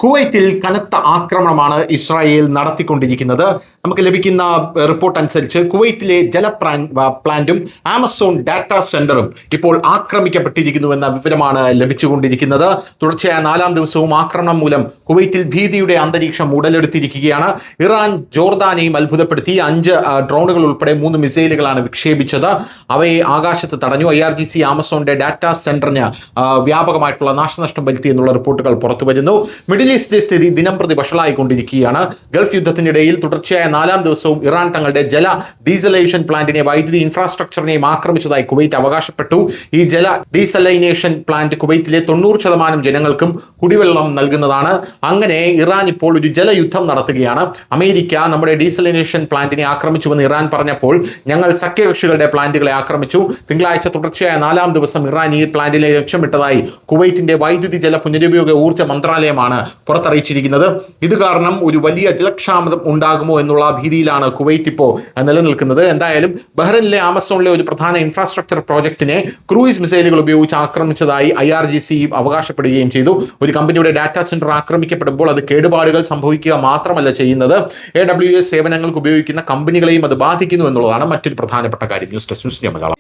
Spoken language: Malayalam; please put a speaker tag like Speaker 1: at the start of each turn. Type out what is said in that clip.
Speaker 1: കുവൈറ്റിൽ കനത്ത ആക്രമണമാണ് ഇസ്രായേൽ നടത്തിക്കൊണ്ടിരിക്കുന്നത്. നമുക്ക് ലഭിക്കുന്ന റിപ്പോർട്ട് അനുസരിച്ച് കുവൈറ്റിലെ പ്ലാന്റും ആമസോൺ ഡാറ്റാ സെന്ററും ഇപ്പോൾ ആക്രമിക്കപ്പെട്ടിരിക്കുന്നുവെന്ന വിവരമാണ് ലഭിച്ചുകൊണ്ടിരിക്കുന്നത്. തുടർച്ചയായ 4-ാം ദിവസവും ആക്രമണം മൂലം കുവൈറ്റിൽ ഭീതിയുടെ അന്തരീക്ഷം ഉടലെടുത്തിരിക്കുകയാണ്. ഇറാൻ ജോർദാനെയും അത്ഭുതപ്പെടുത്തി 5 ഡ്രോണുകൾ ഉൾപ്പെടെ 3 മിസൈലുകളാണ് വിക്ഷേപിച്ചത്. അവയെ ആകാശത്ത് തടഞ്ഞു. IRGC ആമസോണിന്റെ ഡാറ്റാ സെന്ററിന് വ്യാപകമായിട്ടുള്ള നാശനഷ്ടം വരുത്തി എന്നുള്ള റിപ്പോർട്ടുകൾ പുറത്തു വരുന്നു. മിഡിൽ ഈസ്റ്റിലെ സ്ഥിതി ദിനംപ്രതി വഷളായിക്കൊണ്ടിരിക്കുകയാണ്. ഗൾഫ് യുദ്ധത്തിനിടയിൽ തുടർച്ചയായ 4-ാം ദിവസവും ഇറാൻ തങ്ങളുടെ ജല ഡീസലൈനേഷൻ പ്ലാന്റിനെ വൈദ്യുതി ഇൻഫ്രാസ്ട്രക്ചറിനെയും ആക്രമിച്ചതായി കുവൈറ്റ് അവകാശപ്പെട്ടു. ഈ ജല ഡീസലൈനേഷൻ പ്ലാന്റ് കുവൈറ്റിലെ 90% ജനങ്ങൾക്കും കുടിവെള്ളം നൽകുന്നതാണ്. അങ്ങനെ ഇറാൻ ഇപ്പോൾ ഒരു ജലയുദ്ധം നടത്തുകയാണ്. അമേരിക്ക നമ്മുടെ ഡീസലൈനേഷൻ പ്ലാന്റിനെ ആക്രമിച്ചുവെന്ന് ഇറാൻ പറഞ്ഞപ്പോൾ ഞങ്ങൾ സഖ്യകക്ഷികളുടെ പ്ലാന്റുകളെ ആക്രമിച്ചു. തിങ്കളാഴ്ച തുടർച്ചയായ 4-ാം ദിവസം ഇറാൻ ഈ പ്ലാന്റിനെ ലക്ഷ്യമിട്ടതായി കുവൈറ്റിന്റെ വൈദ്യുതി ജല പുനരുപയോഗ ഊർജ്ജ മന്ത്രാലയമാണ് പുറത്തറിയിച്ചിരിക്കുന്നത്. ഇത് കാരണം ഒരു വലിയ ജലക്ഷാമം ഉണ്ടാകുമോ എന്നുള്ള ഭീതിയിലാണ് കുവൈറ്റ് ഇപ്പോൾ നിലനിൽക്കുന്നത്. എന്തായാലും ബഹ്റൈനിലെ ആമസോണിലെ ഒരു പ്രധാന ഇൻഫ്രാസ്ട്രക്ചർ പ്രോജക്റ്റിനെ ക്രൂയിസ് മിസൈലുകൾ ഉപയോഗിച്ച് ആക്രമിച്ചതായി IRGC അവകാശപ്പെടുകയും ചെയ്തു. ഒരു കമ്പനിയുടെ ഡാറ്റാ സെന്റർ ആക്രമിക്കപ്പെടുമ്പോൾ അത് കേടുപാടുകൾ സംഭവിക്കുക മാത്രമല്ല ചെയ്യുന്നത്, AWS സേവനങ്ങൾക്ക് ഉപയോഗിക്കുന്ന കമ്പനികളെയും അത് ബാധിക്കുന്നു എന്നുള്ളതാണ് മറ്റൊരു പ്രധാനപ്പെട്ട കാര്യം. News desk Malayalam.